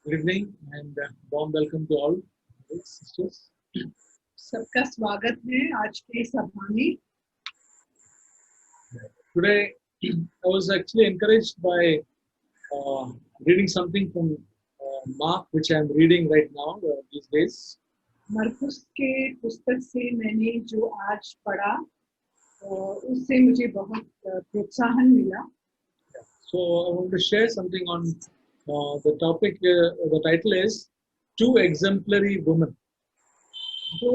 Good evening and warm welcome to all sisters. सबका स्वागत है आज के सभा में। Today, I was actually encouraged by reading something from Mark, which I am reading right now these days. मरकुस के पुस्तक से मैंने जो आज पढ़ा उससे मुझे बहुत प्रोत्साहन मिला। So I want to share something on the topic. The title is Two Exemplary Women. दो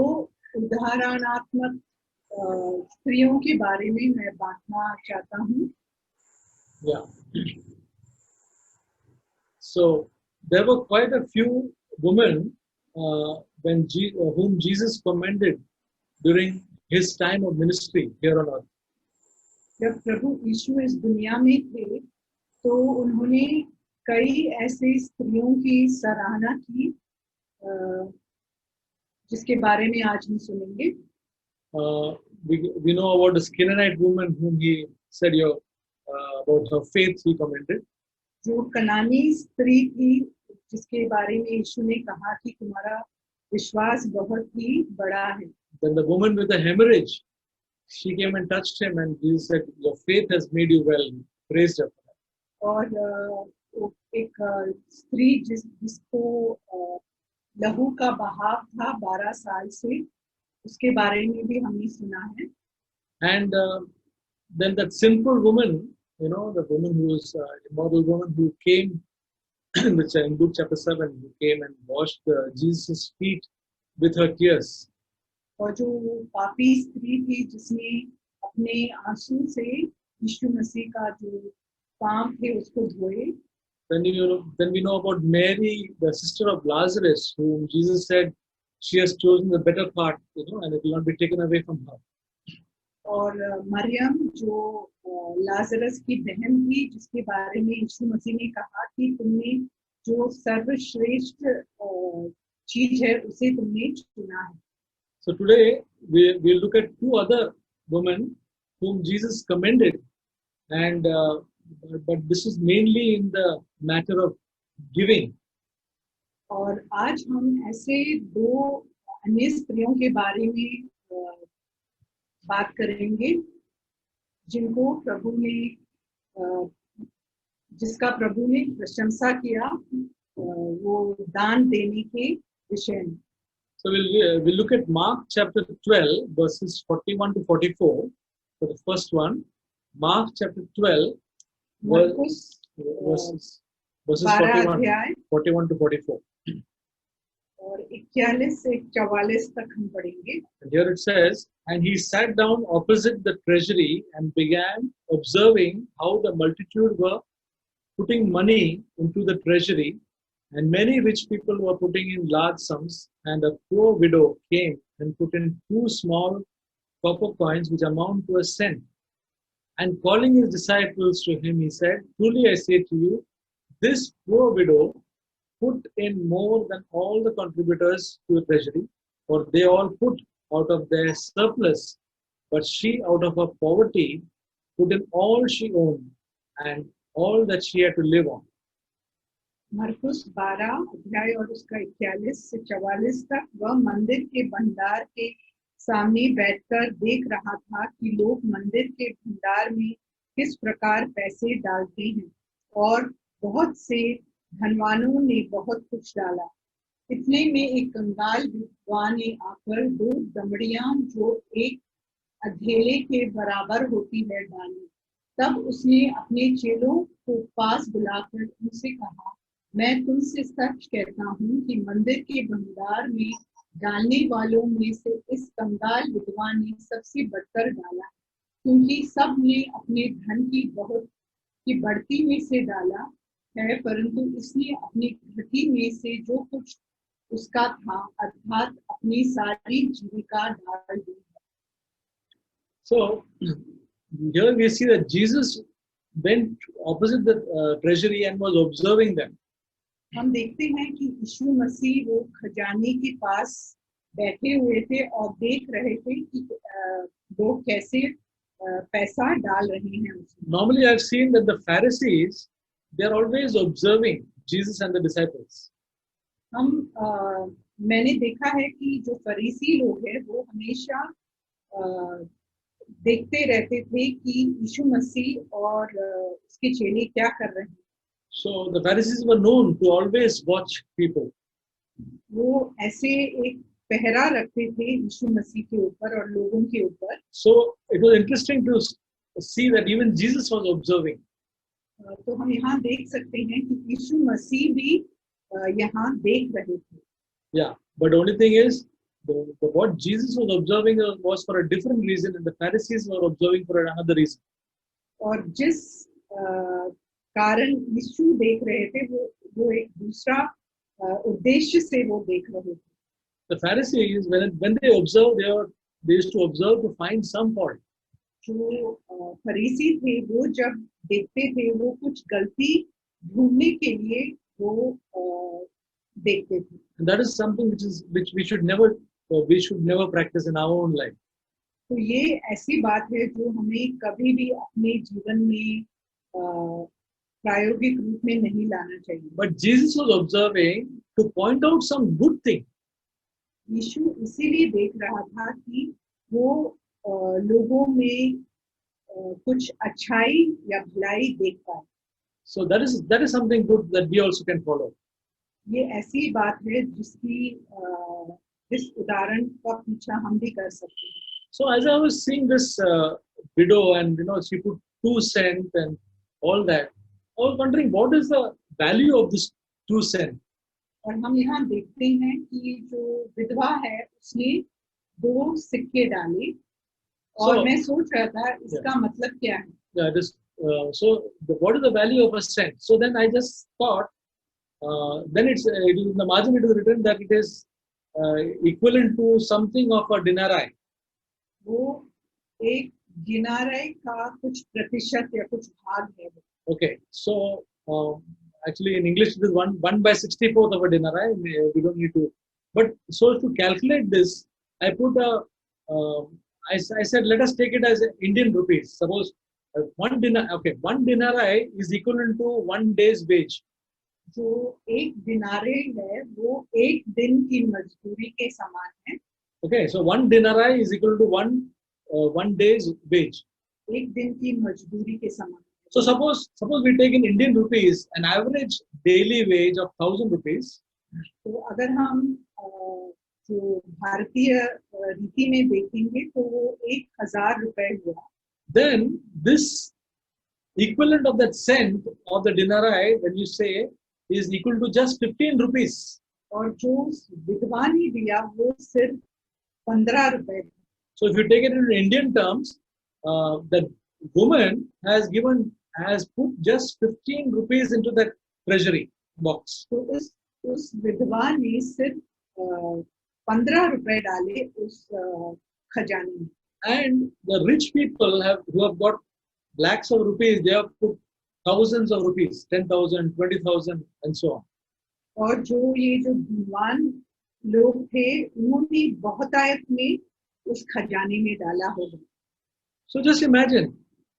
उदाहरणात्मक स्त्रियों के बारे में मैं बांटना चाहता हूँ। Yeah. So there were quite a few women whom Jesus commended during his time of ministry here on earth. जब प्रभु यीशु इस दुनिया में थे तो उन्होंने कई ऐसे स्त्रियों की सराहना की जिसके बारे में आज हम सुनेंगे। We know about the Canaanite woman whom he said about her faith he commended. जो कनानी स्त्री थी जिसके बारे में यीशु ने कहा कि तुम्हारा विश्वास बहुत ही बड़ा है। Then the woman with the hemorrhage, she came and touched him, and Jesus said, "Your faith has made you well." He praised her. और एक स्त्री जिसको लहू का बहाव था 12 साल से, उसके बारे में भी हमने सुना है। And then that sinful woman, the woman who was immoral woman who came, which in Luke chapter 7, who came and washed Jesus' feet with her tears. और जो पापी स्त्री थी जिसने अपने आंसू से यीशु मसीह का जो पांव थे उसको धोए। Then we know about Mary, the sister of Lazarus, whom Jesus said she has chosen the better part, and it will not be taken away from her. और मरियम जो लाजरस की बहन थी जिसके बारे में यीशु मसीह ने कहा कि तुमने जो सर्वश्रेष्ठ चीज है उसे तुमने चुना है। So today we look at two other women whom Jesus commended, and but this is mainly in the matter of giving. और आज हम ऐसे दो अन्य स्त्रियों के बारे में बात करेंगे जिनको प्रभु ने जिसका प्रभु ने प्रशंसा किया वो दान देने के विषय में। So we'll look at Mark chapter 12 verses 41 to 44 for the first one. Mark chapter 12 verses 41 to 44. और 41 से 44 तक हम पढ़ेंगे। And here it says, "And he sat down opposite the treasury and began observing how the multitude were putting money into the treasury, and many rich people were putting in large sums, and a poor widow came and put in 2 small copper coins which amount to a cent. And calling his disciples to him, he said, 'Truly I say to you, this poor widow put in more than all the contributors to the treasury, for they all put out of their surplus, but she out of her poverty put in all she owned and all that she had to live on.'" मरकुस 12 अध्याय और उसका 41 से 44 तक वह मंदिर के भंडार के सामने बैठकर देख रहा था कि लोग मंदिर के भंडार में किस प्रकार पैसे डालते हैं, और बहुत से धनवानों ने बहुत कुछ डाला। इतने में एक कंगाल विधवा ने आकर 2 दमड़ियां जो एक अधेले के बराबर होती है डाली। तब उसने अपने चेलों को पास बुलाकर उनसे कहा, मैं तुमसे सच कहता हूँ कि मंदिर के भंडार में डालने वालों में से इस कंगाल विधवा ने सबसे बढ़कर डाला, क्योंकि सब ने अपने धन की बढ़ती में से डाला है, परंतु इसने अपनी घटी में से जो कुछ उसका था अर्थात अपनी सारी जीविका डाल दी है। So here we see that Jesus went opposite the treasury and was observing them. हम देखते हैं कि यीशु मसीह वो खजाने के पास बैठे हुए थे और देख रहे थे कि लोग कैसे पैसा डाल रहे हैं उसमें। Normally I've seen that the Pharisees, they're always observing Jesus and the disciples. मैंने देखा है कि जो फरीसी लोग हैं वो हमेशा अ, देखते रहते थे कि यीशु मसीह और उसके चेले क्या कर रहे हैं। So the Pharisees were known to always watch people. वो ऐसे एक पहरा रखते थे यीशु मसीह के ऊपर और लोगों के ऊपर। So it was interesting to see that even Jesus was observing. तो हम यहाँ देख सकते हैं कि यीशु मसीह भी यहाँ देख रहे थे। Yeah, but the only thing is, what Jesus was observing was for a different reason, and the Pharisees were observing for another reason. और जिस कारण यीशु देख रहे थे वो एक दूसरा उद्देश्य से वो देख रहे थे। The Pharisees, when they observed, they used to observe to find some fault. जो फरीसी थे वो जब देखते थे वो कुछ गलती ढूंढने के लिए वो देखते थे। And that is something which we should never practice in our own life. तो ये ऐसी बात है जो हमें कभी भी अपने जीवन में प्रायोगिक रूप में नहीं लाना चाहिए। But Jesus was observing to point out some good thing. यीशु इसीलिए देख रहा था कि वो लोगों में कुछ अच्छाई या भलाई देख पाए। So that is something good that we also can follow. ये ऐसी बात है जिस उदाहरण का पीछा हम भी कर सकते हैं। So as I was seeing this widow, and she put 2 cents and all that, I was wondering what is the value of this 2 cents. और हम यहाँ देखते हैं कि जो विधवा है उसने 2 सिक्के डाले और मैं सोच रहा था इसका मतलब क्या है। Yeah, what is the value of a cent? So then I just thought, then it is in the margin it is written that it is equivalent to something of a denarii. वो एक दिनाराय का कुछ प्रतिशत या कुछ भाग है। Okay, so actually in English it is 1/64 of a denarii. We don't need to, but so to calculate this, I put I said let us take it as Indian rupees. Suppose one denarii is equivalent to 1 day's wage. जो एक दिनारे है वो एक दिन की मजदूरी के समान है। Okay, so 1 denarii is equal to 1 day's wage. एक दिन की मजदूरी के समान। So suppose we take in Indian rupees an average daily wage of 1,000 rupees. तो अगर हम जो भारतीय रीति में देखेंगे तो वो 1,000 रुपए हुआ। Then this equivalent of that cent of the denarii, when you say, is equal to just 15 rupees. और जो विधवा ने दिया वो सिर्फ 15 रुपए। So if you take it in Indian terms, the woman has put just 15 rupees into that treasury box. तो उस विधवा ने सिर्फ 15 रुपए डाले उस खजाने में। And the rich people who have got lakhs of rupees, they have put thousands of rupees, 10,000, 20,000, and so on. और जो ये जो धनवान लोग थे उन्होंने बहुतायत में उस खजाने में डाला होगा। So just imagine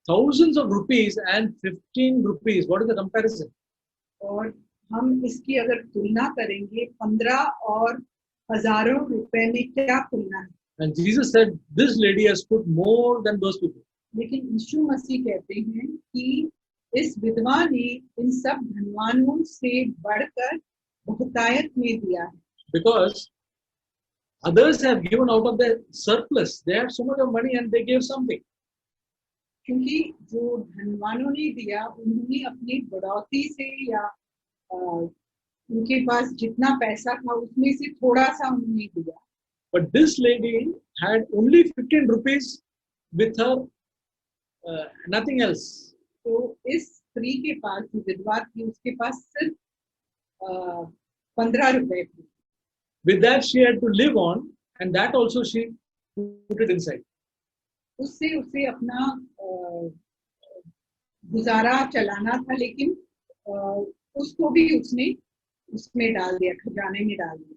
thousands of rupees and 15 rupees. What is the comparison? और हम इसकी अगर तुलना करेंगे 15 और हजारों रुपए में क्या तुलना है। And Jesus said, this lady has put more than those people. लेकिन यीशु मसीह कहते हैं कि इस विधवा ने इन सब धनवानों से बढ़कर बहुतायत में दिया है। Because others have given out of their surplus. They had so much of money and they gave something. क्योंकि जो धनवानों ने दिया उन्होंने अपनी बढ़ोतरी से या उनके पास जितना पैसा था उसमें से थोड़ा सा उन्होंने दिया। But this lady had only 15 rupees with her, nothing else. तो इस स्त्री के पास जो विधवा थी उसके पास सिर्फ 15 रुपए थे। With that she had to live on, and that also she put it inside. उससे उसे अपना गुजारा चलाना था, लेकिन उसको भी उसने उसमें डाल दिया, खजाने में डाल दिया।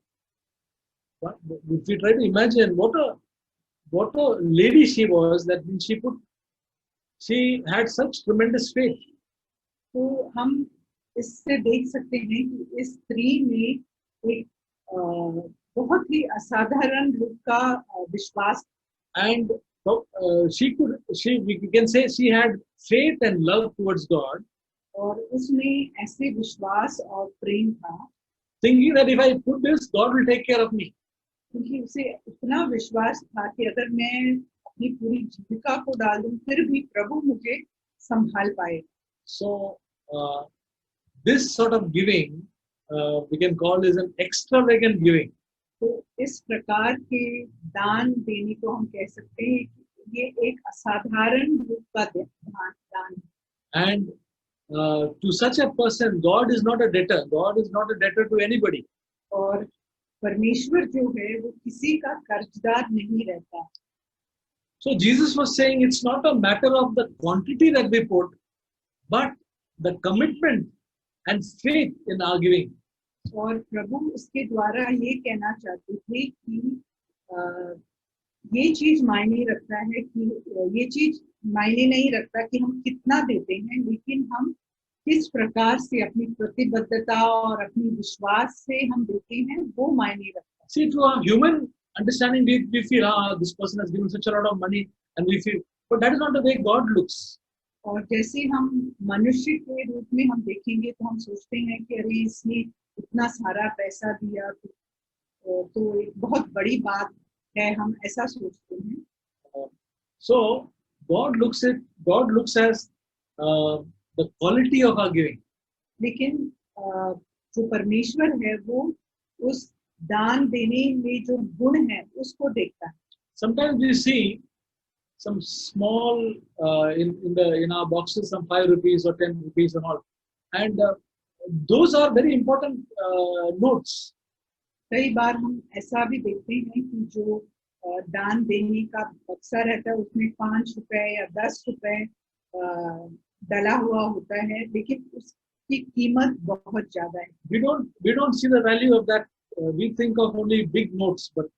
If you try to imagine what a lady she was, that when she had such tremendous faith. तो हम इससे देख सकते हैं कि इस स्त्री ने एक बहुत ही असाधारण रूप का विश्वास, and we can say she had faith and love towards God, और उसमें ऐसे विश्वास और प्रेम था, thinking that if I put this, God will take care of me. क्योंकि उसे इतना विश्वास था कि अगर मैं अपनी पूरी जीविका को डाल दूं फिर भी प्रभु मुझे संभाल पाए. So this sort of giving we can call is an extravagant giving. तो इस प्रकार के दान देने को हम कह सकते हैं कि ये एक असाधारण रूप का दान है. And to such a person, God is not a debtor. God is not a debtor to anybody. और परमेश्वर जो है वो किसी का कर्जदार नहीं रहता. So Jesus was saying it's not a matter of the quantity that we put, but the commitment and faith in our giving. और प्रभु इसके द्वारा ये कहना चाहते थे कि ये चीज मायने रखता है कि ये चीज मायने नहीं रखता कि हम कितना देते हैं, लेकिन हम किस प्रकार से अपनी प्रतिबद्धता और अपनी विश्वास से हम देते हैं वो मायने रखता है. See, to our human understanding, we feel, this person has given such a lot of money, and we feel, but that is not the way God looks. और जैसे हम मनुष्य के रूप में हम देखेंगे तो हम सोचते हैं कि अरे इसने इतना सारा पैसा दिया तो एक बहुत बड़ी बात है, हम ऐसा सोचते हैं. So God looks as the quality of our giving. लेकिन जो परमेश्वर है वो उस दान देने में जो गुण है उसको देखता है. Sometimes we see some small in our boxes some 5 rupees or 10 rupees and all, and those are very important notes. कई बार हम ऐसा भी देखते हैं कि जो दान देने का बक्सा रहता है उसमें 5 रुपए या 10 रुपए डला हुआ होता है, लेकिन उसकी कीमत बहुत ज्यादा है. We don't see the value of that. We think of only big notes, but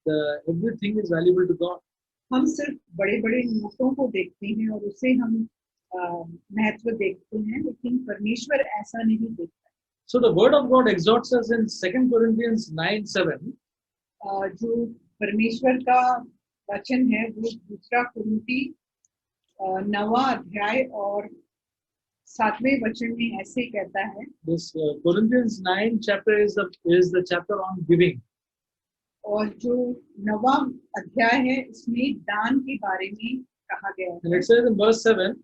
everything is valuable to God. हम सिर्फ बड़े बड़े नोटों को देखते हैं और उसे हम महत्व देखते हैं, लेकिन परमेश्वर ऐसा नहीं देखता. So the word of God exhorts us in 2 Corinthians 9:7. जो परमेश्वर का वचन है वो 2 कुरिन्ती 9वां अध्याय और 7वें वचन में ऐसे कहता है. This Corinthians 9 chapter is the chapter on giving. और जो 9वां अध्याय है इसमें दान के बारे में कहा गया है. And it says in verse 7,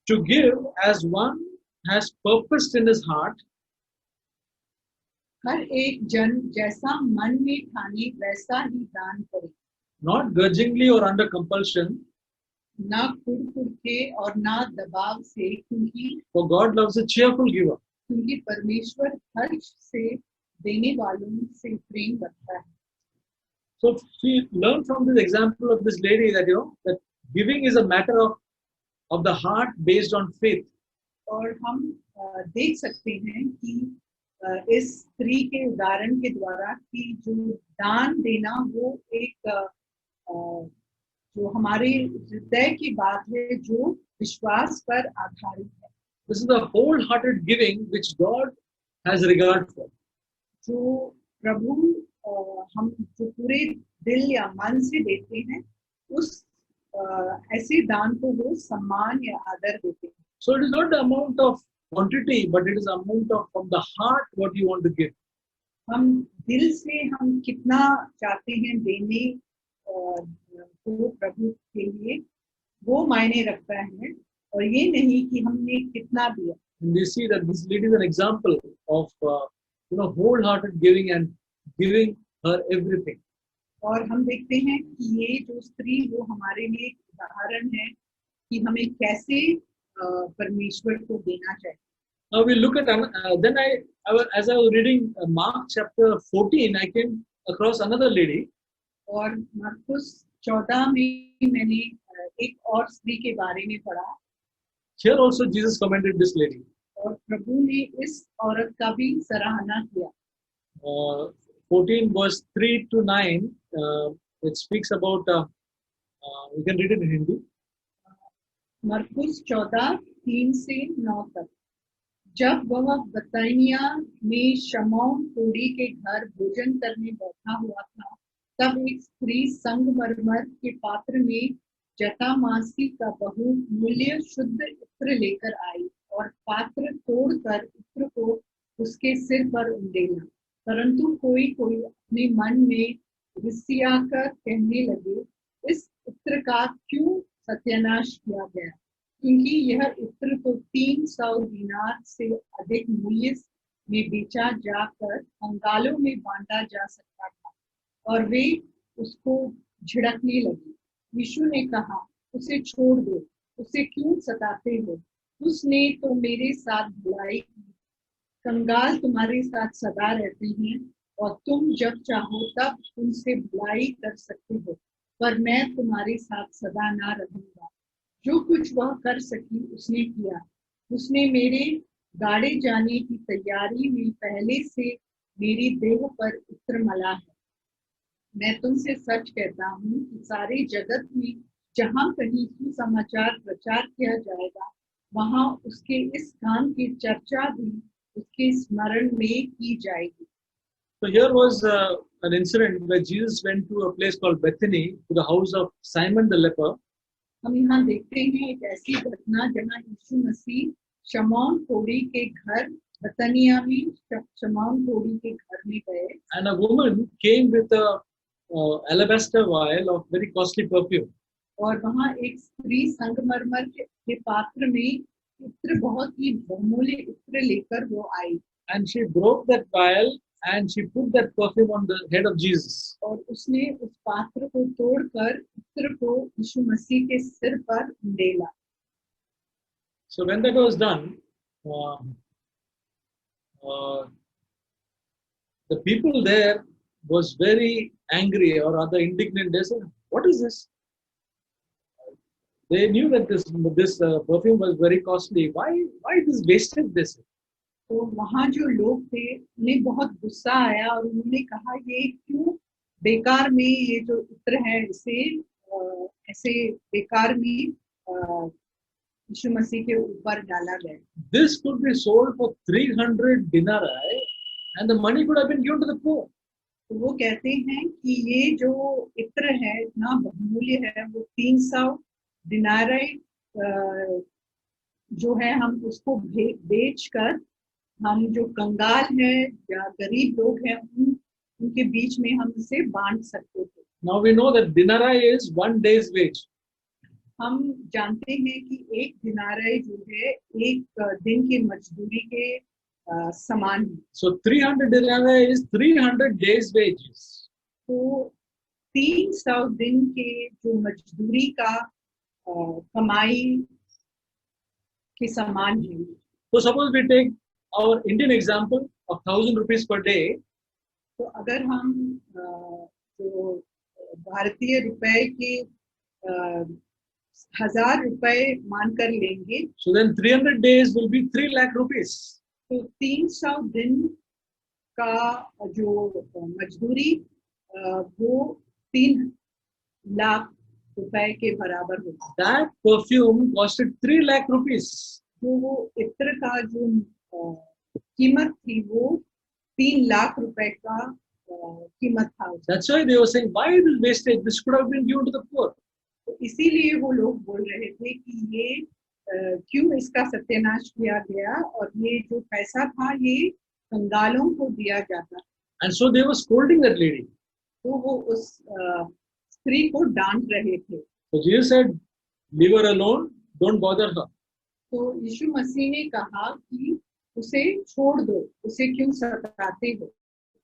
to give as one has purposed in his heart, हर एक जन जैसा मन में ठाने वैसा ही दान करे, not grudgingly or under compulsion, ना कुड़ के और ना दबाव से, क्योंकि for God loves a cheerful giver. क्योंकि परमेश्वर हर्ष से देने वालों से प्रेम रखता है. So we learn from this example of this lady that that giving is a matter of the heart based on faith. और हम देख सकते हैं कि इस स्त्री के उदाहरण के द्वारा कि जो दान देना वो एक जो हमारे हृदय की बात है जो विश्वास पर आधारित है. This is a wholehearted giving which God has regard for. जो प्रभु हम जो पूरे दिल या मन से देते हैं उस ऐसे दान को वो सम्मान या आदर देते हैं. So it is not the amount of quantity, but it is the amount of from the heart what you want to give. हम दिल से हम कितना चाहते हैं देने को प्रभु के लिए वो मायने रखता है, और ये नहीं कि हमने कितना दिया. And we see that this lady is an example of wholehearted giving and giving her everything. और हम देखते हैं कि ये जो स्त्री वो हमारे लिए एक उदाहरण है कि हमें कैसे परमेश्वर को देना चाहिए. Now we look at then as I was reading Mark chapter 14, I came across another lady. और मरकुस 14 में मैंने एक और स्त्री के बारे में पढ़ा. Here also Jesus commended this lady. और प्रभु ने इस औरत का भी सराहना किया. 14 verse 3 to 9, it speaks about, you can read it in Hindi. मरकुस 14 3 से 9 तक. जब वह बतनिया में शमौन कोड़ी के घर भोजन करने बैठा हुआ था, तब एक स्त्री संगमरमर के पात्र में जटामासी का बहुमूल्य शुद्ध इत्र लेकर आई और पात्र तोड़कर इत्र को उसके सिर पर उंडेला। परंतु कोई कोई अपने मन में रिसियाकर कहने लगे, इस इत्र का क्यों सत्यानाश किया गया, क्योंकि यह इत्र तो 300 दिनार से अधिक मूल्य में बेचा जाकर कंगालों में बांटा जा सकता था। और वे उसको झिड़कने लगे। यीशु ने कहा, उसे छोड़ दो, उसे क्यों सताते हो, उसने तो मेरे साथ भलाई की। कंगाल तुम्हारे साथ सदा रहते हैं और तुम जब चाहो तब उनसे भलाई कर सकते हो, पर मैं तुम्हारे साथ सदा ना रहूंगा। जो कुछ वह कर सकी उसने किया। उसने मेरे गाड़े जाने की तैयारी में पहले से मेरी देह पर इत्र मला है। मैं तुमसे सच कहता हूँ कि सारे जगत में जहाँ कहीं सुसमाचार प्रचार किया जाएगा, वहाँ उसके इस काम की चर्चा भी उसके स्मरण में की जाएगी। So here was an incident where Jesus went to a place called Bethany, to the house of Simon the leper. हम यहाँ देखते हैं एक ऐसी घटना जहाँ यीशु मसीह शमौन कोड़ी के घर बतनिया में शमौन कोड़ी के घर में गए And a woman came with a alabaster vial of very costly perfume. और वहाँ एक स्त्री संगमरमर के पात्र में इत्र बहुत ही बहुमूल्य इत्र लेकर वो आई And she broke that vial and she put that perfume on the head of Jesus. और उसने उस पात्र को तोड़कर इत्र को यीशु मसीह के सिर पर उंडेला। So when that was done, the people there was very angry or rather indignant. They said, "What is this?" They knew that this perfume was very costly. Why this wasted this? तो वहाँ जो लोग थे उन्हें बहुत गुस्सा आया और उन्होंने कहा, ये क्यों बेकार में ये जो इत्र है इसे ऐसे बेकार में यीशु मसीह के ऊपर डाला गया। This could be sold for 300 denarii and the money could have been given to the poor. तो वो कहते हैं कि ये जो इत्र है इतना बहुमूल्य है, वो 300 दिनारे जो है हम उसको बेचकर हम जो कंगाल है या गरीब लोग हैं उनके बीच में हम इसे बांट सकते थे। Now we know that denarii is 1 day's wage. हम जानते हैं कि एक दिनारे जो है एक दिन की मजदूरी के समान है। So 300 denarii is 300 days wages. तो 300 दिन के जो मजदूरी का कमाई के समान है। So suppose we take our Indian example of 1,000 rupees per day. तो अगर हम जो भारतीय रुपए के 1000 रुपए मानकर लेंगे, So then 300 days will be 3 lakh rupees. तो 300 दिन का जो मजदूरी वो 3 लाख रुपए के बराबर होगा। That perfume costed 3 lakh rupees. तो वो इत्र का जो कीमत थी वो 3 लाख रुपए का कीमत था। That's why they were saying, why this wastage? This could have been given to the poor. तो इसीलिए वो लोग बोल रहे थे कि ये क्यों इसका सत्यानाश किया गया और ये जो पैसा था ये कंगालों को दिया जाता। And so they were scolding that lady. तो वो उस स्त्री को डांट रहे थे। So Jesus said, leave her alone, don't bother her. तो यीशु मसीह ने कहा कि उसे छोड़ दो, उसे क्यों सताते हो?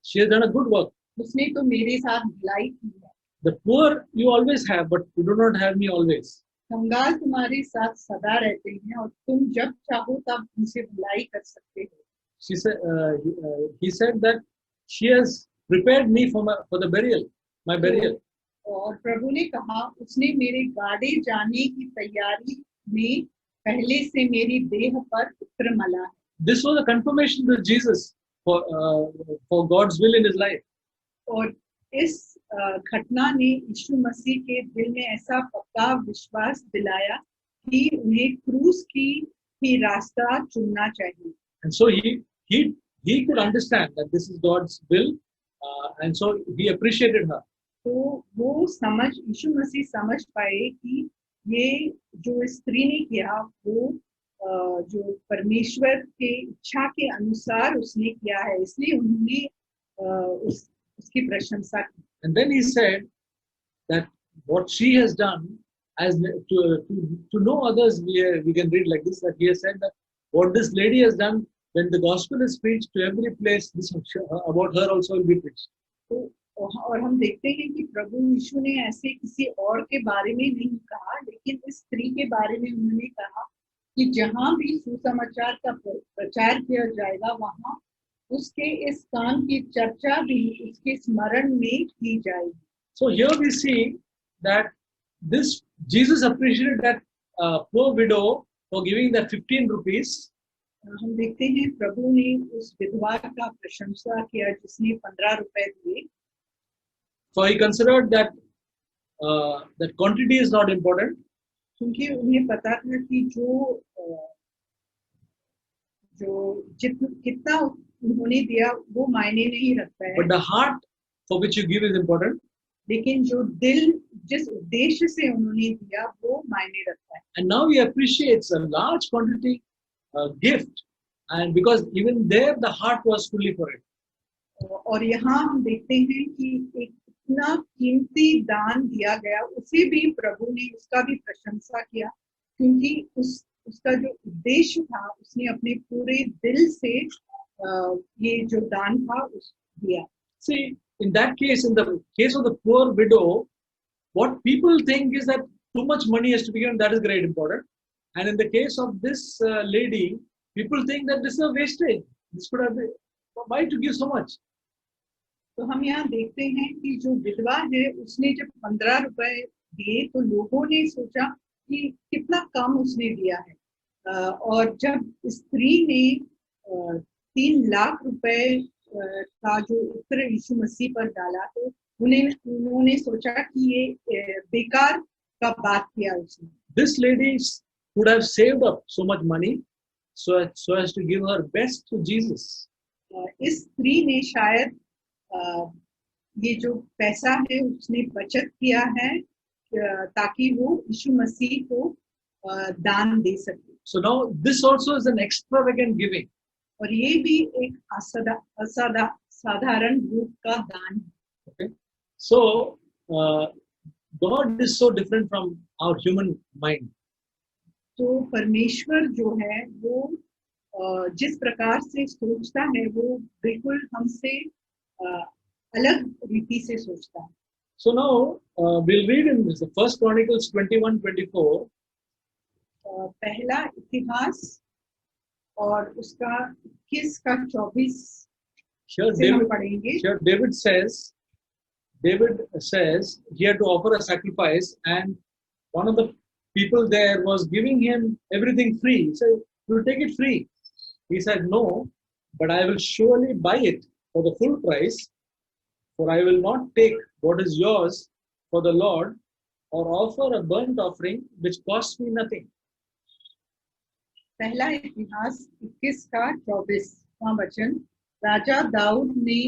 She has done a good work. उसने तो मेरे साथ भलाई की है। The poor you always have, but you do not have me always. कंगाल तुम्हारे साथ सदा रहते हैं और तुम जब चाहो तब उनसे भलाई कर सकते हो। She said, he said that she has prepared me for the burial, my burial. और प्रभु ने कहा उसने मेरे गाड़े जाने की तैयारी में पहले से मेरी देह पर इत्र मला है। This was a confirmation to Jesus for God's will in his life. और इस घटना ने यीशु मसीह के दिल में ऐसा पक्का विश्वास दिलाया कि उन्हें क्रूस की ही रास्ता चुनना चाहिए। And so he could understand that this is God's will, and so he appreciated her. तो वो यीशु मसीह समझ पाए कि ये जो स्त्री ने किया वो जो परमेश्वर के इच्छा के अनुसार उसने किया है, इसलिए उन्होंने उसकी प्रशंसा की. And then he said that what she has done, as to know others, we can read like this, that he has said that what this lady has done, when the gospel is preached to every place, this about her also will be preached. तो और हम देखते हैं कि प्रभु यीशु ने ऐसे किसी और के बारे में नहीं कहा, लेकिन इस स्त्री के बारे में उन्होंने कहा कि जहां भी सुसमाचार का प्रचार किया जाएगा वहां उसके इस काम की चर्चा भी उसके स्मरण में की जाएगी. So here we see that this Jesus appreciated that poor widow for giving that 15 rupees. हम देखते हैं प्रभु ने उस विधवा का प्रशंसा किया जिसने 15 रुपए दिए. So he considered that that quantity is not important. क्योंकि उन्हें पता था कि कितना उन्होंने दिया वो मायने नहीं रखता है. But the heart for which you give is important. लेकिन जो दिल जिस उद्देश्य से उन्होंने दिया वो मायने रखता है. And now he appreciates a large quantity gift, and because even there the heart was fully for it. और यहाँ हम देखते हैं कि एक इतना कीमती दान दिया गया, उसे भी प्रभु ने उसका भी प्रशंसा किया क्योंकि उसका जो उद्देश्य था उसने अपने पूरे दिल से ये जो दान था उस दिया. See, in that case, in the case of the poor widow, what people think is that too much money has to be given, that is great important. And in the case of this lady, people think that this is a wastage. This could have been, why to give so much? तो हम यहाँ देखते हैं कि जो विधवा है उसने जब 15 रुपए दिए तो लोगों ने सोचा कि कितना कम उसने दिया है, और जब स्त्री ने 3 लाख रुपए का जो उत्तर यीशु मसीह पर डाला तो उन्होंने सोचा कि ये बेकार का बात किया उसने. This lady could have saved up so much money so as to give her best to Jesus. इस स्त्री ने शायद ये जो पैसा है उसने बचत किया है ताकि वो यीशु मसीह को दान दे सके. So now this also is an extravagant giving. और ये भी एक असाधारण रूप का दान है. Okay, so God is so different from our human mind. तो परमेश्वर जो है वो जिस प्रकार से सोचता है वो बिल्कुल हमसे अलग रीति से सोचता है. So now we'll read in this, the First Chronicles 21:24. पहला इतिहास और उसका 21 का 24 से हम पढ़ेंगे. Here David says he had to offer a sacrifice, and one of the people there was giving him everything free. He said, "You take it free." He said, "No, but I will surely buy it for the full price, for I will not take what is yours for the Lord, or offer a burnt offering which costs me nothing." पहला इतिहास 21 का 24वां वचन. राजा दाऊद ने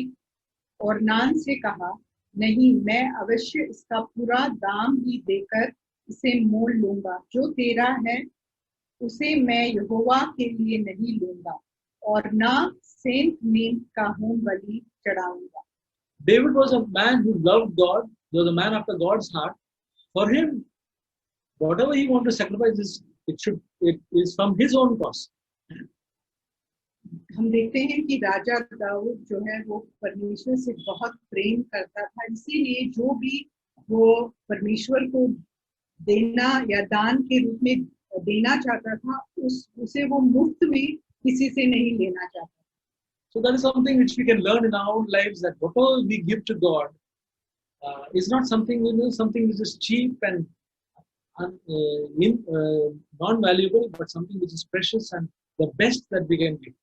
ओरनान से कहा, नहीं, मैं अवश्य इसका पूरा दाम ही देकर इसे मोल लूंगा. जो तेरा है उसे मैं यहोवा के लिए नहीं लूंगा और ना सेंत मीन का होम बलि चढ़ाऊंगा. David was a man who loved God. He was a man after God's heart. For him, whatever he wanted to sacrifice, it is from his own cost. हम देखते हैं कि राजा दाऊद जो है वो परमेश्वर से बहुत प्रेम करता था, इसीलिए जो भी वो परमेश्वर को देना या दान के रूप में देना चाहता था उसे वो मुफ्त में किसी से नहीं लेना चाहता. So that is something which we can learn in our own lives, that whatever we give to God is not something, something which is cheap and non-valuable, but something which is precious and the best that we can give.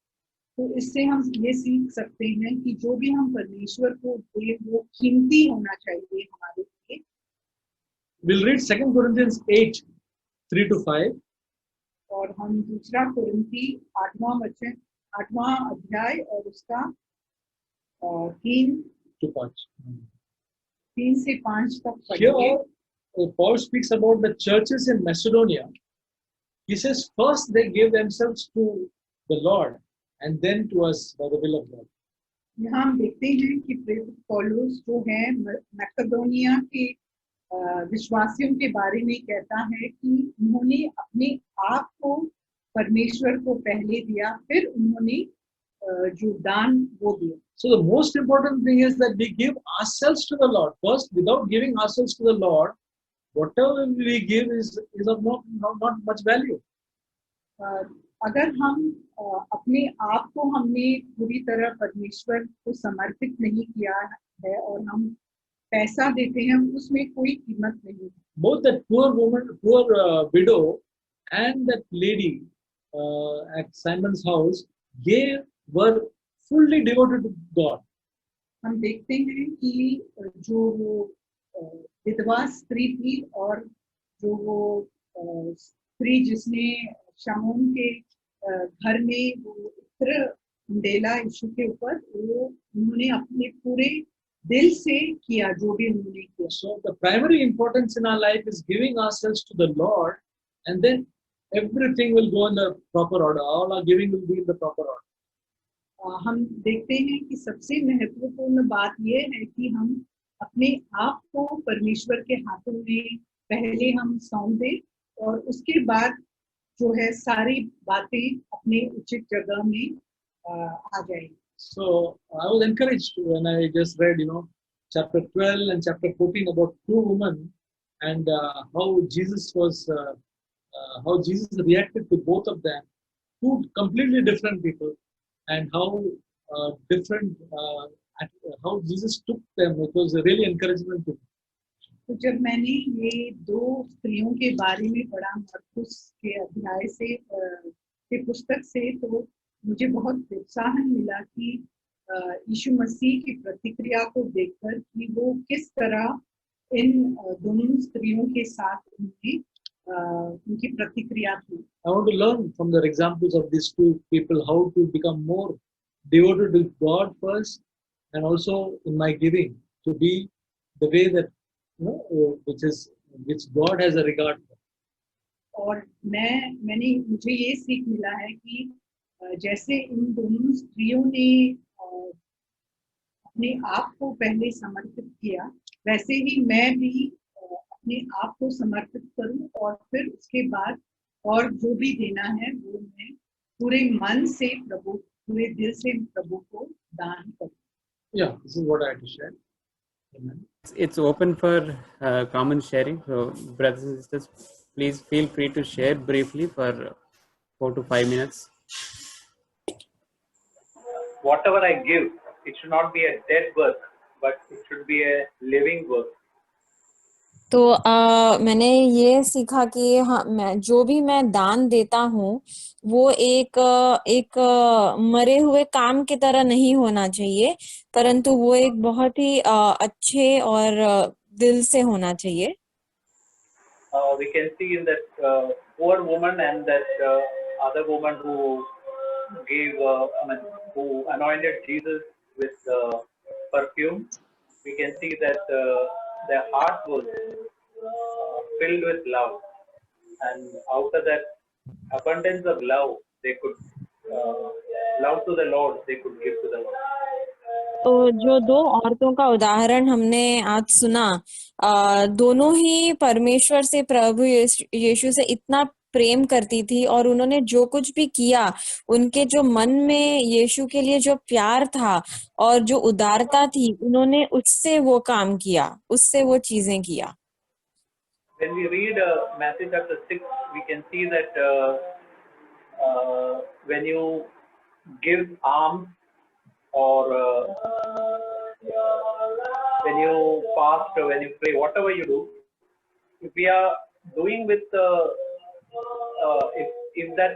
तो इससे हम ये सीख सकते हैं कि जो भी हम परमेश्वर को दे वो कीमती होना चाहिए हमारे लिए. We'll read 2 Corinthians 8:3-5. और हम दूसरा कुरिन्थी 8वां वचन 8वां अध्याय और उसका 3 to 5. से 5 तक Here, पढ़िए। Paul speaks about the churches in Macedonia. He says, first they gave themselves to the Lord and then to us by the will of God. यहाँ हम देखते हैं कि प्रेरित पौलुस जो है मैकेडोनिया के विश्वासियों के बारे में कहता है कि उन्होंने अपने आप को परमेश्वर को पहले दिया, फिर उन्होंने जो दान वो दिया। So the most important thing is that we give ourselves to the Lord first. Without giving ourselves to the Lord, whatever we give is of not much value. अगर हम अपने आप को हमने पूरी तरह परमेश्वर को समर्पित नहीं किया है और हम पैसा देते हैं, उसमें कोई कीमत नहीं है। Both that poor woman, poor widow, and that lady at Simon's house, they were fully devoted to God. हम देखते हैं कि जो वो विधवा स्त्री थी और जो वो स्त्री जिसने शामोन के घर में वो इत्र डेला यीशु के ऊपर, वो उन्होंने अपने पूरे दिल से किया जो भी उन्होंने किया। So the primary importance in our life is giving ourselves to the Lord, and then everything will go in the proper order. All our giving will be in the proper order. हम देखते हैं कि सबसे महत्वपूर्ण बात यह है कि हम अपने आप को परमेश्वर के हाथों में पहले हम सौंप दें और उसके बाद जो है सारी बातें अपने उचित जगह में आ जाएंगी। So I was encouraged when I just read, chapter 12 and chapter 14 about two women and how Jesus reacted to both of them, two completely different people, and how how Jesus took them. It was a really encouragement to me. तो जब मैंने ये दो स्त्रियों के बारे में पढ़ा मरकुस के अध्याय से के पुस्तक से, तो मुझे बहुत प्रोत्साहन मिला कि यीशु मसीह की प्रतिक्रिया को देखकर कि वो किस तरह इन दोनों स्त्रियों के साथ उनकी प्रतिक्रिया थी। I want to learn from the examples of these two people how to become more devoted to God first, and also in my giving to be the way that which God has a regard for. और मुझे ये सीख मिला है कि जैसे इन दोनों स्त्रियों ने अपने आप को पहले समर्पित किया, वैसे ही मैं भी अपने आप को समर्पित करूं और फिर उसके बाद और जो भी देना है वो मैं पूरे मन से पूरे दिल से प्रभु को दान करूं। Yeah, this is what I had to share. Amen. It's open for common sharing. So, brothers and sisters, please feel free to share briefly for 4 to 5 minutes. Whatever I give, it should not be a dead work, but it should be a living work. तो मैंने ये सीखा कि मैं जो भी मैं दान देता हूँ वो एक मरे हुए काम की तरह नहीं होना चाहिए, परंतु वो एक बहुत ही अच्छे और दिल से होना चाहिए। We can see in that poor woman and that other woman who gave, who anointed Jesus with perfume. We can see that their heart was filled with love, and out of that abundance of love, they could love to the Lord, they could give to the Lord. तो जो दो औरतों का उदाहरण हमने आज सुना, दोनों ही परमेश्वर से, प्रभु यीशु से इतना प्रेम करती थी और उन्होंने जो कुछ भी किया, उनके जो मन में यीशु के लिए जो प्यार था और जो उदारता थी, उन्होंने उससे वो काम किया, उससे वो चीजें किया। When we read Matthew chapter 6, we can see that when you give alms or when you fast or when you pray, whatever you do, if we are doing with if that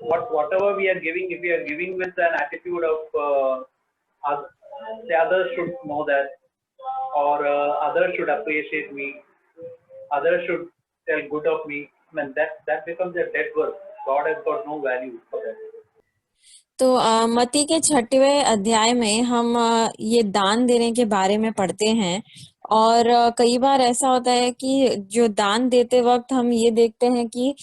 whatever we are giving, if we are giving with an attitude of the others should know that, or others should appreciate me, others should tell good of me, I mean that becomes a dead work. God has got no value for that. तो मत्ती के 6वें अध्याय में हम ये दान देने के बारे में पढ़ते हैं। और कई बार ऐसा होता है कि जो दान देते वक्त हम ये देखते हैं कि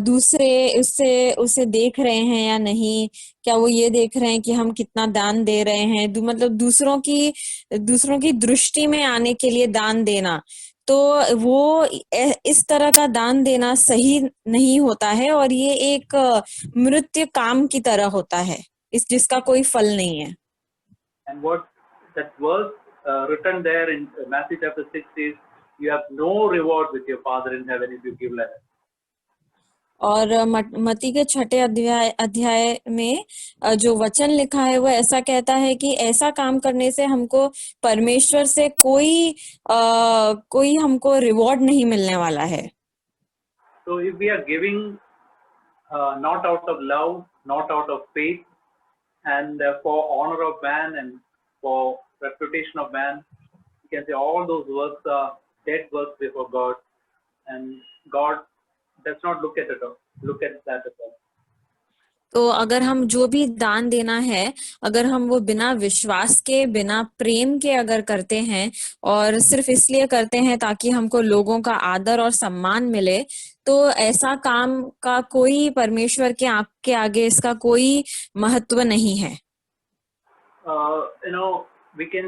दूसरे उससे उसे देख रहे हैं या नहीं, क्या वो ये देख रहे हैं कि हम कितना दान दे रहे हैं, मतलब दूसरों की दृष्टि में आने के लिए दान देना। तो वो इस तरह का दान देना सही नहीं होता है, और ये एक मृत्यु काम की तरह होता है, इस जिसका कोई फल नहीं है। And what that verse written there in Matthew chapter 6 is, you have no reward with your Father in heaven if you give like that. और मत्ती के 6 अध्याय में जो वचन लिखा है वो ऐसा कहता है कि ऐसा काम करने से हमको परमेश्वर से कोई हमको रिवॉर्ड नहीं मिलने वाला है। So if we are giving not out of love, not out of faith, and for honor of man and for reputation of man, you can say all those works are dead works before God, and God does not look at that at all. तो अगर हम जो भी दान देना है, अगर हम वो बिना विश्वास के, बिना प्रेम के अगर करते हैं और सिर्फ इसलिए करते हैं ताकि हमको लोगों का आदर और सम्मान मिले, तो ऐसा काम का कोई परमेश्वर के आंख के आगे इसका कोई महत्व नहीं है। We can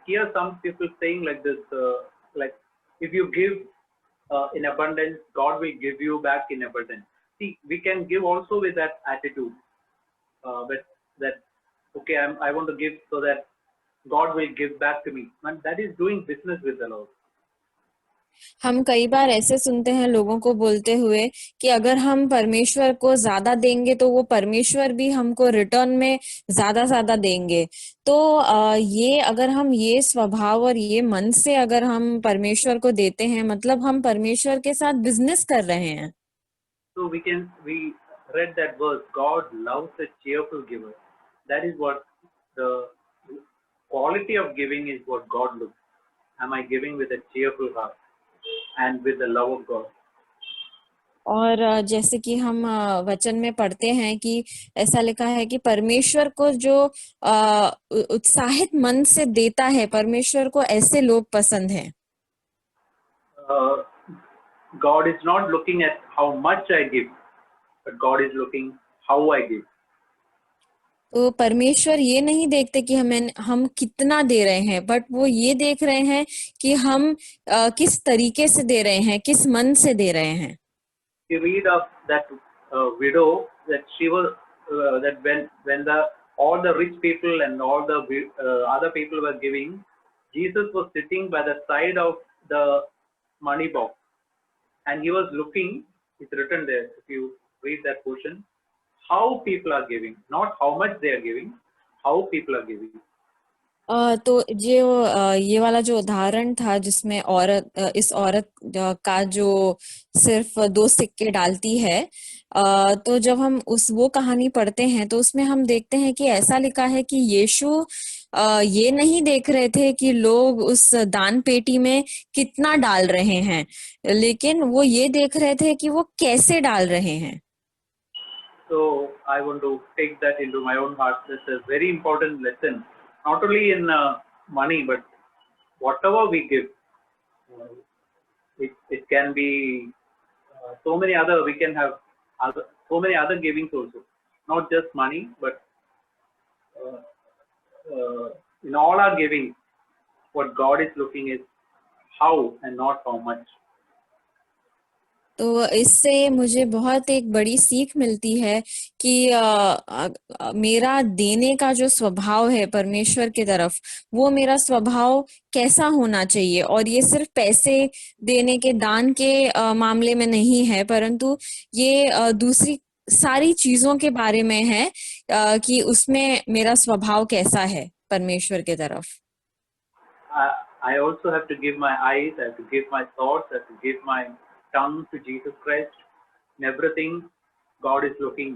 hear some people saying like this, like if you give in abundance, God will give you back in abundance. See, we can give also with that attitude, but that okay, I want to give so that God will give back to me, and that is doing business with the Lord. हम कई बार ऐसे सुनते हैं लोगों को बोलते हुए कि अगर हम परमेश्वर को ज्यादा देंगे तो वो परमेश्वर भी हमको रिटर्न में ज्यादा देंगे। तो ये अगर हम ये स्वभाव और ये मन से अगर हम परमेश्वर को देते हैं, मतलब हम परमेश्वर के साथ बिजनेस कर रहे हैं। So we read that verse, God loves a cheerful giver. That is what the quality of giving is, what God looks. Am I giving with a cheerful heart and with the love of God? और जैसे कि हम वचन में पढ़ते हैं कि ऐसा लिखा है कि परमेश्वर को जो उत्साहित मन से देता है, परमेश्वर को ऐसे लोग पसंद हैं। God is not looking at how much I give, but God is looking how I give. तो परमेश्वर ये नहीं देखते कि हम कितना दे रहे हैं, बट वो ये देख रहे हैं कि हम किस तरीके से दे रहे हैं, किस मन से दे रहे हैं। You read of that widow, that she was that when all the rich people and all the other people were giving, Jesus was sitting by the side of the money box, and he was looking. It's written there. If you read that portion, how people are giving, not how much they are giving, how people are giving. तो ये वाला जो उदाहरण था जिसमें इस औरत का जो सिर्फ 2 सिक्के डालती है, तो जब हम वो कहानी पढ़ते हैं तो उसमें हम देखते हैं कि ऐसा लिखा है कि यीशु ये नहीं देख रहे थे कि लोग उस दान पेटी में कितना डाल रहे हैं, लेकिन वो ये देख रहे थे कि वो कैसे डाल रहे हैं। So I want to take that into my own heart. This is a very important lesson, not only in money, but whatever we give. It can be so many other. We can have so many other givings also, not just money, but in all our giving, what God is looking is how and not how much. तो इससे मुझे बहुत एक बड़ी सीख मिलती है कि मेरा देने का जो स्वभाव है परमेश्वर की तरफ, वो मेरा स्वभाव कैसा होना चाहिए। और ये सिर्फ पैसे देने के, दान के मामले में नहीं है, परंतु ये दूसरी सारी चीजों के बारे में है कि उसमें मेरा स्वभाव कैसा है परमेश्वर की तरफ। I also have to give my eyes, I have to give my thoughts, I have to give my tongue to Jesus Christ. In everything, God is looking,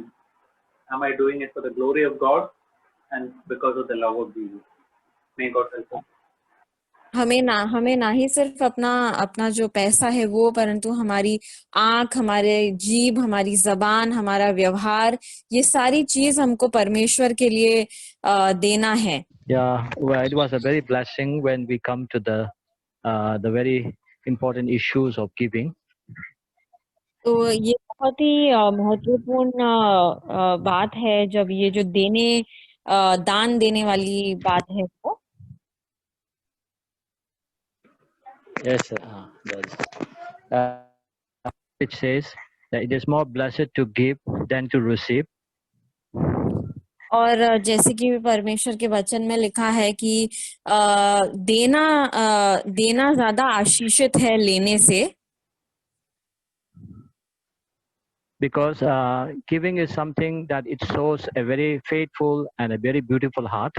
am I doing it for the glory of God and because of the love of Jesus? May God help us. हमें ना ही सिर्फ अपना अपना जो पैसा है वो, परंतु हमारी आंख, हमारे जीभ, हमारी जबान, हमारा व्यवहार, ये सारी चीज हमको परमेश्वर के लिए देना है। Yeah, well, it was a very blessing when we come to the very important issues of giving. तो ये बहुत ही महत्वपूर्ण बात है जब ये जो दान देने वाली बात है वो। Yes, it says that it is more blessed to give than to receive. और जैसे कि परमेश्वर के वचन में लिखा है कि देना ज्यादा आशीषित है लेने से। Because giving is something that it shows a very faithful and a very beautiful heart.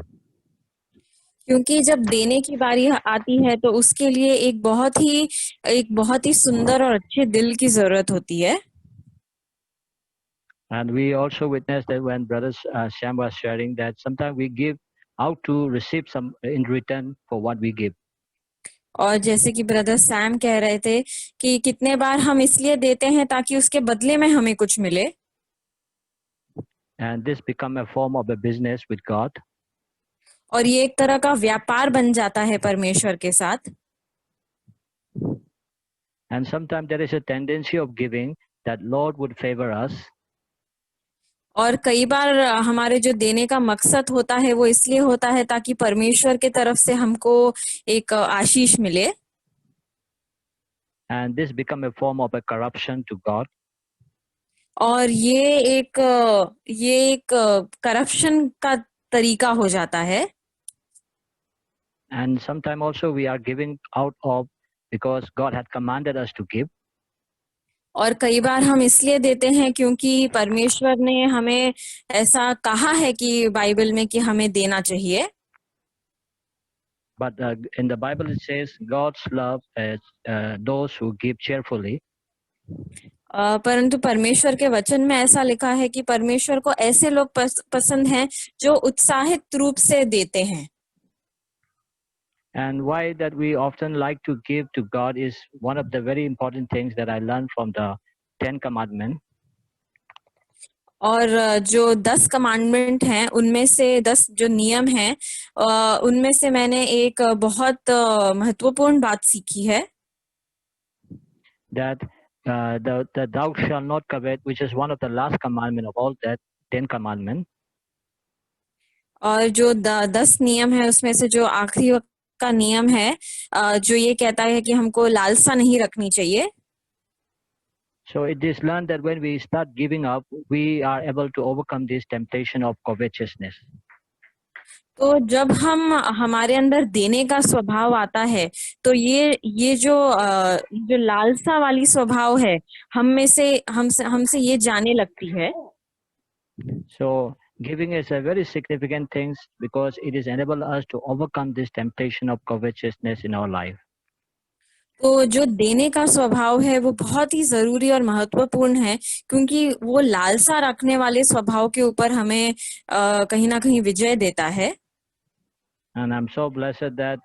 क्योंकि जब देने की बारी आती है तो उसके लिए एक बहुत ही सुंदर और अच्छे दिल की जरूरत होती है। And we also witnessed that when Brother Shyam was sharing that sometimes we give out to receive some in return for what we give. और जैसे कि ब्रदर सैम कह रहे थे कि कितने बार हम इसलिए देते हैं ताकि उसके बदले में हमें कुछ मिले। And this become a form of a business with God. और ये एक तरह का व्यापार बन जाता है परमेश्वर के साथ। And sometimes there is a tendency of giving that Lord would favor us. और कई बार हमारे जो देने का मकसद होता है वो इसलिए होता है ताकि परमेश्वर के तरफ से हमको एक आशीष मिले। And this become a form of a corruption to God. और ये एक करप्शन का तरीका हो जाता है। And sometimes also we are giving out of because God had commanded us to give. और कई बार हम इसलिए देते हैं क्योंकि परमेश्वर ने हमें ऐसा कहा है कि बाइबल में कि हमें देना चाहिए। But in the Bible it says God's love is those who give cheerfully. परंतु परमेश्वर के वचन में ऐसा लिखा है कि परमेश्वर को ऐसे लोग पसंद हैं जो उत्साहित रूप से देते हैं। And why that we often like to give to God is one of the very important things that I learned from the 10 Commandments. और जो 10 कमांडमेंट हैं उनमें से 10 जो नियम हैं उनमें से मैंने एक बहुत महत्वपूर्ण बात सीखी है। That the thou shalt not covet, which is one of the last commandment of all that 10 commandments. और जो 10 नियम है उसमें से जो आखिरी का नियम है जो ये कहता है कि हमको लालसा नहीं रखनी चाहिए। So it is learned that when we start giving up, we are able to overcome this temptation of covetousness. तो जब हमारे अंदर देने का स्वभाव आता है तो ये जो लालसा वाली स्वभाव है हमसे ये जाने लगती है। So giving is a very significant thing because it is enable us to overcome this temptation of covetousness in our life. तो जो देने का स्वभाव है वो बहुत ही जरूरी और महत्वपूर्ण है क्योंकि वो लालसा रखने वाले स्वभाव के ऊपर हमें कहीं ना कहीं विजय देता है। And I'm so blessed that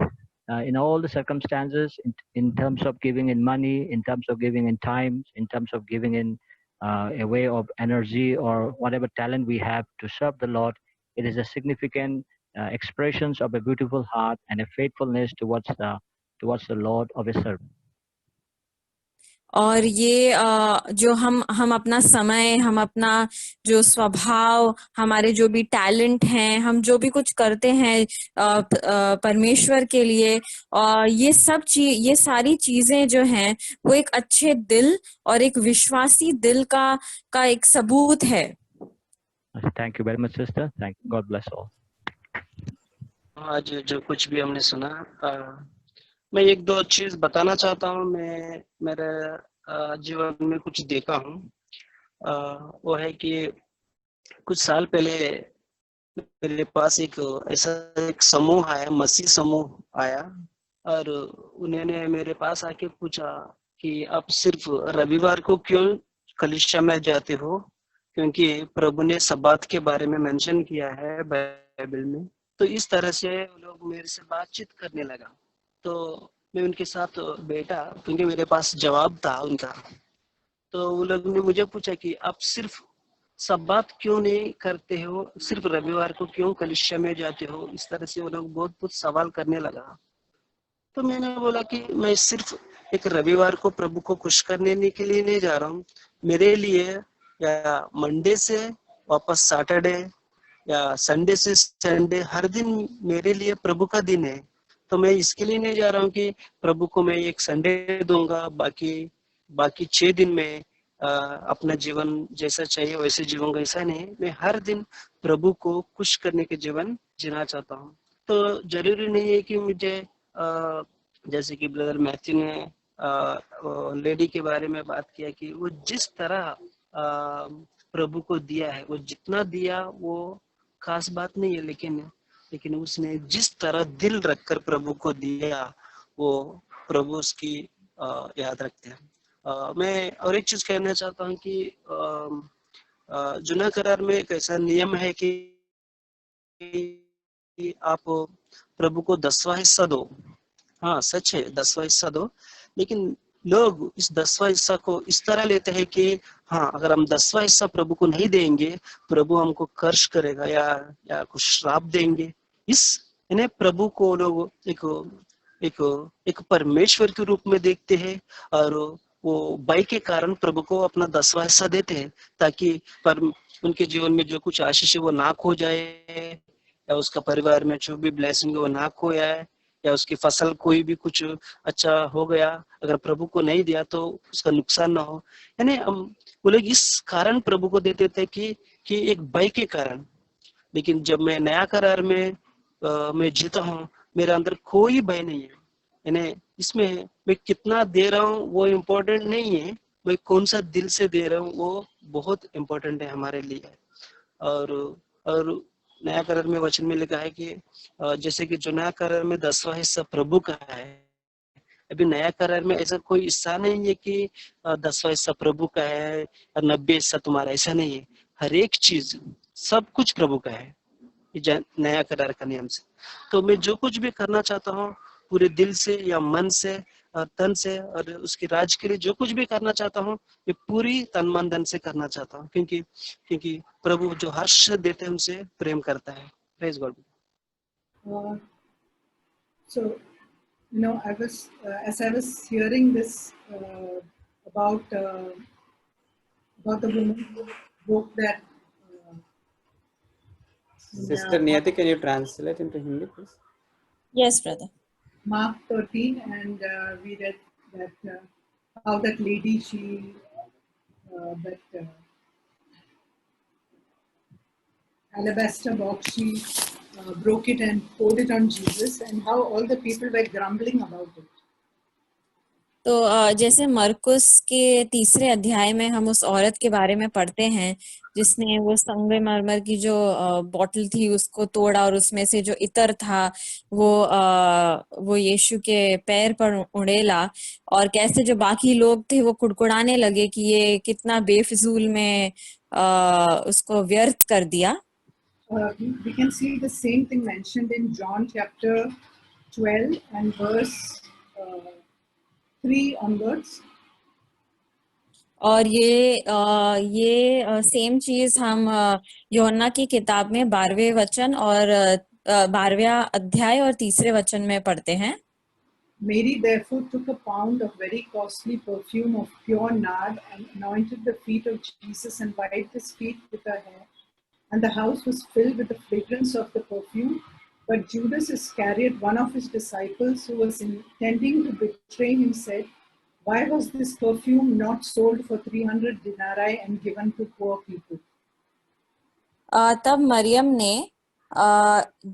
in all the circumstances, in terms of giving in money, in terms of giving in time, in terms of giving in a way of energy or whatever talent we have to serve the Lord, it is a significant expressions of a beautiful heart and a faithfulness towards the Lord of a servant. और ये जो हम अपना समय, हम अपना जो स्वभाव, हमारे जो भी टैलेंट हैं, हम जो भी कुछ करते हैं परमेश्वर के लिए, और ये सारी चीजें जो हैं वो एक अच्छे दिल और एक विश्वासी दिल का एक सबूत है। Thank you very much, sister. Thank you. God bless all. आज जो कुछ भी हमने सुना, मैं एक दो चीज बताना चाहता हूँ। मैं मेरे जीवन में कुछ देखा हूँ। वो है कि कुछ साल पहले मेरे पास एक समूह आया, मसीह समूह आया, और उन्होंने मेरे पास आके पूछा कि आप सिर्फ रविवार को क्यों कलीसिया में जाते हो, क्योंकि प्रभु ने सब्बात के बारे में मेंशन किया है बाइबल में। तो इस तरह से लोग मेरे से बातचीत करने लगा। तो मैं उनके साथ बैठा क्योंकि मेरे पास जवाब था उनका। तो वो लोग ने मुझे पूछा कि आप सिर्फ सब्बात क्यों नहीं करते हो, सिर्फ रविवार को क्यों कलीसिया में जाते हो, इस तरह से वो लोग बहुत कुछ सवाल करने लगा। तो मैंने बोला कि मैं सिर्फ एक रविवार को प्रभु को खुश करने के लिए नहीं जा रहा हूँ। मेरे लिए या मंडे से वापस सैटरडे या संडे से संडे हर दिन मेरे लिए प्रभु का दिन है। तो मैं इसके लिए नहीं जा रहा हूँ कि प्रभु को मैं एक संडे दूंगा, बाकी 6 दिन में अपना जीवन जैसा चाहिए वैसे जीऊंगा, ऐसा नहीं। मैं हर दिन प्रभु को खुश करने के जीवन जीना चाहता हूँ। तो जरूरी नहीं है कि मुझे जैसे कि ब्रदर मैथ्यू ने लेडी के बारे में बात किया कि वो जिस तरह प्रभु को दिया है, वो जितना दिया वो खास बात नहीं है, लेकिन उसने जिस तरह दिल रखकर प्रभु को दिया वो प्रभु उसकी याद रखते हैं। मैं और एक चीज कहना चाहता हूँ कि जुना करार में एक ऐसा नियम है कि आप प्रभु को 10वां हिस्सा दो। हाँ सच है, 10वां हिस्सा दो, लेकिन लोग इस 10वां हिस्सा को इस तरह लेते हैं कि हाँ अगर हम 10वां हिस्सा प्रभु को नहीं देंगे प्रभु हमको कर्ष करेगा या कुछ श्राप देंगे। इन्हें प्रभु को लोग एक परमेश्वर के रूप में देखते हैं और वो बाई के कारण प्रभु को अपना 10वां हिस्सा देते हैं ताकि उनके जीवन में जो कुछ आशीष है वो ना खो जाए, या उसका परिवार में जो भी ब्लेसिंग है वो ना खोया है, या उसकी फसल कोई भी कुछ अच्छा हो गया अगर प्रभु को नहीं दिया तो उसका नुकसान ना हो। यानी हम वो लोग इस कारण प्रभु को देते थे कि एक भय के कारण। लेकिन जब मैं नया करार में मैं जीता हूँ, मेरे अंदर कोई भय नहीं है। यानी इसमें मैं कितना दे रहा हूँ वो इम्पोर्टेंट नहीं है, मैं कौन सा दिल से दे रहा हूँ वो बहुत इम्पोर्टेंट है हमारे लिए। और नया करार में वचन में लिखा है कि जैसे कि जो नया करार में 10वां हिस्सा प्रभु का है, अभी नया करार में ऐसा कोई हिस्सा नहीं है कि 10वां हिस्सा प्रभु का है और 90 हिस्सा तुम्हारा, ऐसा नहीं है। हर एक चीज सब कुछ प्रभु का है नया करार का नियम से। तो मैं जो कुछ भी करना चाहता हूँ पूरे दिल से या मन से और तन से और उसके राज के लिए जो कुछ भी करना चाहता हूँ मैं पूरी तन मन धन से करना चाहता हूँ, क्योंकि प्रभु जो हर्ष देते हैं हमसे प्रेम करता है। Praise God. So as I was hearing this about the woman who broke that Sister Niyati, can you translate into Hindi, please? Yes, brother. Mark 13, and we read that how that lady, she alabaster box, she broke it and poured it on Jesus, and how all the people were grumbling about it. तो जैसे मरकुस के 3 अध्याय में हम उस औरत के बारे में पढ़ते हैं जिसने वो संगमरमर की जो बॉटल थी उसको तोड़ा और उसमें से जो इत्र था वो यीशु के पैर पर उड़ेला, और कैसे जो बाकी लोग थे वो कुड़कुड़ाने लगे कि ये कितना बेफिजूल में उसको व्यर्थ कर दिया। We can see the same thing mentioned in John chapter 12 and verse 3 onwards. और ये सेम चीज हम यूहन्ना की किताब में 12वें वचन और 12वां अध्याय और 3 वचन में पढ़ते हैं। Mary therefore took a pound of very costly perfume of pure nard and anointed the feet of Jesus and wiped his feet with her hair. And the house was filled with the fragrance of the perfume. But Judas Iscariot, one of his disciples who was intending to betray him, said, "Why was this perfume not sold for 300 denarii and given to poor people?" तब मरियम ने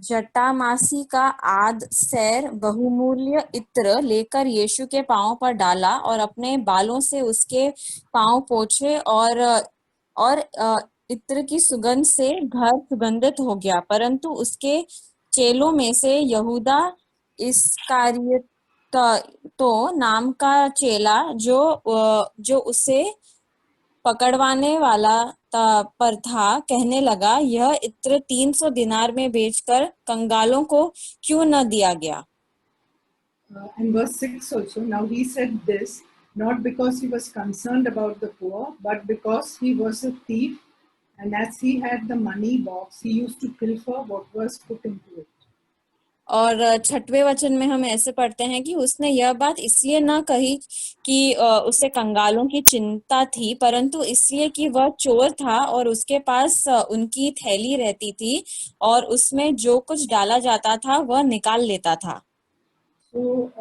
जटामासी का आध सैर बहुमूल्य इत्र लेकर यीशु के पांव पर डाला और अपने बालों से उसके पांव पोंछे और इत्र की सुगंध से घर सुगंधित हो गया। परंतु उसके चेलों में से यहूदा इस्कारियोत तो नाम का चेला जो उसे पकड़वाने वाला पर था, कहने लगा, यह इत्र 300 दिनार में बेचकर कंगालों को क्यों न दिया गया। And verse 6 also, now he said this not because he was concerned about the poor, but because he was a thief, and as he had the money box, he used to pilfer what was put into it. और छठवें वचन में हम ऐसे पढ़ते हैं कि उसने यह बात इसलिए ना कही कि उसे कंगालों की चिंता थी, परंतु इसलिए कि वह चोर था और उसके पास उनकी थैली रहती थी और उसमें जो कुछ डाला जाता था वह निकाल लेता था. So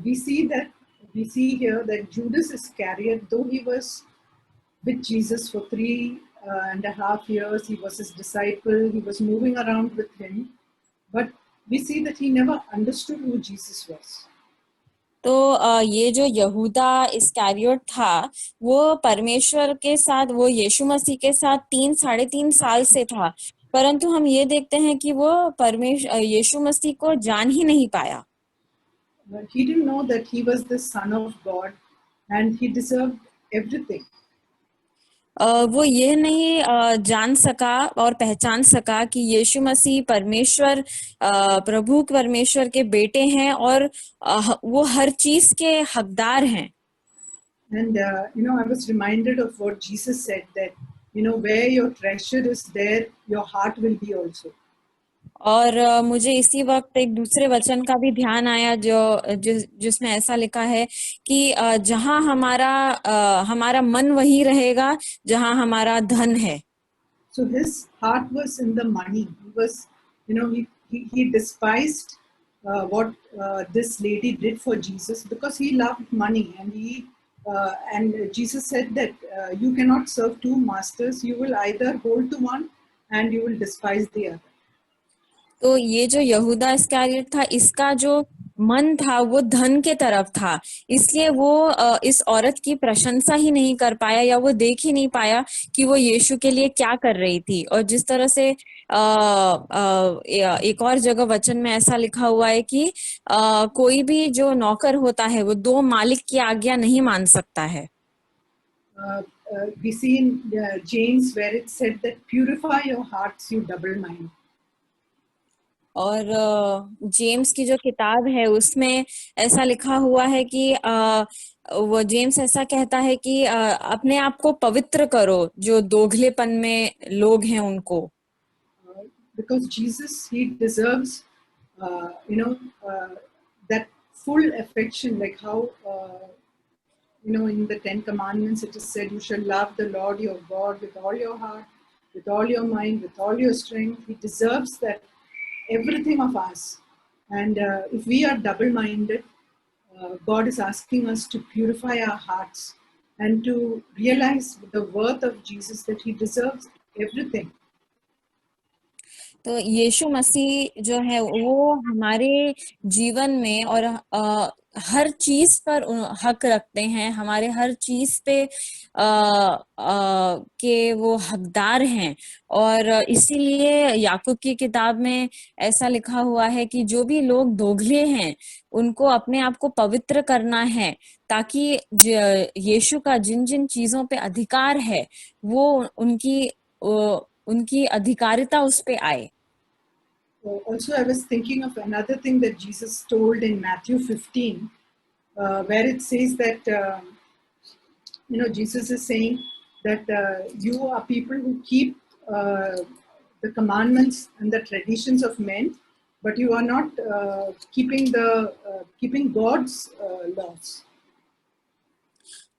we see here that Judas Iscariot, though he was with Jesus for 3.5 years, he was his disciple, he was moving around with him, but we see that he never understood who Jesus was. तो ये जो यहूदा Iscariot था वो परमेश्वर के साथ, वो यीशु मसीह के साथ 3-3.5 साल से था, परंतु हम ये देखते हैं कि वो यीशु मसीह को जान ही नहीं पाया. But he didn't know that he was the Son of God and he deserved everything. वो ये नहीं जान सका और पहचान सका कि यीशु मसीह परमेश्वर, प्रभु परमेश्वर के बेटे हैं और वो हर चीज के हकदार हैं. And I was reminded of what Jesus said, that where your treasure is, there your heart will be also. और मुझे इसी वक्त एक दूसरे वचन का भी ध्यान आया जिसमें ऐसा लिखा है कि जहां हमारा मन वही रहेगा जहां हमारा धन है. So his heart was in the money. He was, he despised what this lady did for Jesus because he loved money, and Jesus said that you cannot serve two masters. You will either hold to one and you will despise the other. तो ये जो यहूदा Iscariot था, इसका जो मन था वो धन के तरफ था, इसलिए वो इस औरत की प्रशंसा ही नहीं कर पाया या वो देख ही नहीं पाया कि वो यीशु के लिए क्या कर रही थी. और जिस तरह से एक और जगह वचन में ऐसा लिखा हुआ है कि कोई भी जो नौकर होता है वो दो मालिक की आज्ञा नहीं मान सकता है. We see in James where it said that purify your hearts, you double mind. और जेम्स की जो किताब है उसमें ऐसा लिखा हुआ है कि वो जेम्स ऐसा कहता है कि अपने आप को पवित्र करो जो दोगलेपन में लोग हैं उनको. Because Jesus, he deserves that full affection, like how in the 10 Commandments it is said, you shall love the Lord your God with all your heart, with all your mind, with all your strength. He deserves that, everything of us. And if we are double-minded, God is asking us to purify our hearts and to realize the worth of Jesus, that he deserves everything. तो यीशु मसीह जो है वो हमारे जीवन में और हर चीज पर हक रखते हैं, हमारे हर चीज पे के वो हकदार हैं. और इसीलिए याकूब की किताब में ऐसा लिखा हुआ है कि जो भी लोग दोगले हैं उनको अपने आप को पवित्र करना है, ताकि यीशु का जिन जिन चीजों पे अधिकार है वो उनकी अधिकारिता उस पे आए. Also, I was thinking of another thing that Jesus told in Matthew 15, where it says that, Jesus is saying that you are people who keep the commandments and the traditions of men, but you are not keeping God's laws.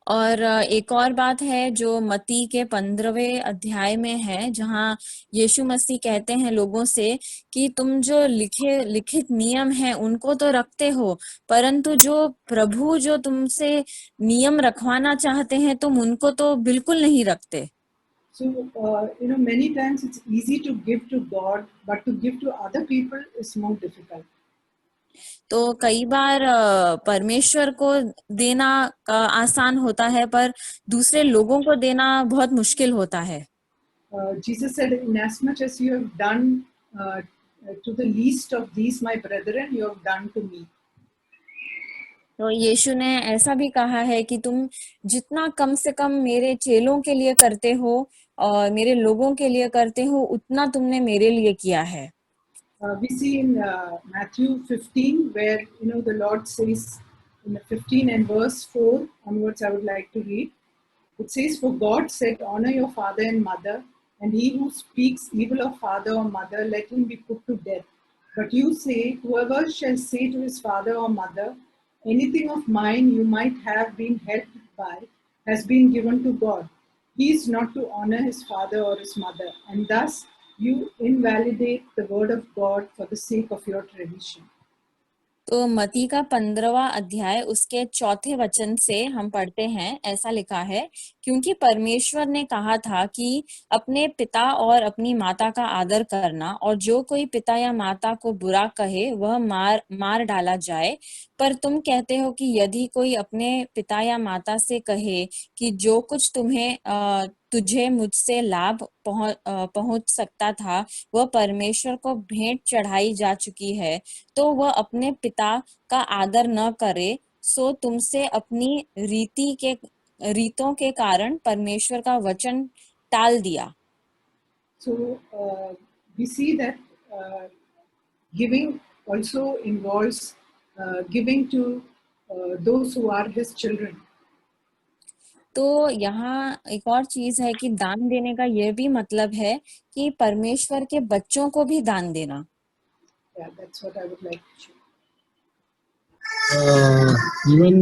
और एक और बात है जो मत्ती के 15वें अध्याय में है, जहाँ यीशु मसीह कहते हैं लोगों से कि तुम जो लिखित नियम हैं उनको तो रखते हो, परंतु जो प्रभु जो तुमसे नियम रखवाना चाहते हैं तुम उनको तो बिल्कुल नहीं रखते. So, many times it's easy to give to God, but to give to other people is more difficult. तो कई बार परमेश्वर को देना आसान होता है, पर दूसरे लोगों को देना बहुत मुश्किल होता है. Jesus said, inasmuch as you have done to the least of these my brethren, you have done to me. तो यीशु ने ऐसा भी कहा है कि तुम जितना कम से कम मेरे चेलों के लिए करते हो और मेरे लोगों के लिए करते हो, उतना तुमने मेरे लिए किया है. We see in Matthew 15 where the Lord says in the 15 and verse 4 onwards, I would like to read. It says, "For God said, honor your father and mother, and he who speaks evil of father or mother, let him be put to death. But you say, whoever shall say to his father or mother, anything of mine you might have been helped by has been given to God. He is not to honor his father or his mother, and thus you invalidate the word of God for the sake of your tradition." तो मती का 15वां अध्याय उसके चौथे वचन से हम पढ़ते हैं, ऐसा लिखा है, क्योंकि परमेश्वर ने कहा था कि अपने पिता और अपनी माता का आदर करना, और जो कोई पिता या माता को बुरा कहे वह मार डाला जाए। पर तुम कहते हो कि यदि कोई अपने पिता या माता से कहे कि जो कुछ तुझे मुझसे लाभ पहुंच सकता था वह परमेश्वर को भेंट चढ़ाई जा चुकी है, तो वह अपने पिता का आदर न करे, सो तुमसे अपनी रीतों के कारण परमेश्वर का वचन टाल दिया। So we see that giving also involves giving to those who are his children. तो यहाँ एक और चीज है कि दान देने का यह भी मतलब है कि परमेश्वर के बच्चों को भी दान देना। Yeah, that's what I would like to share. Even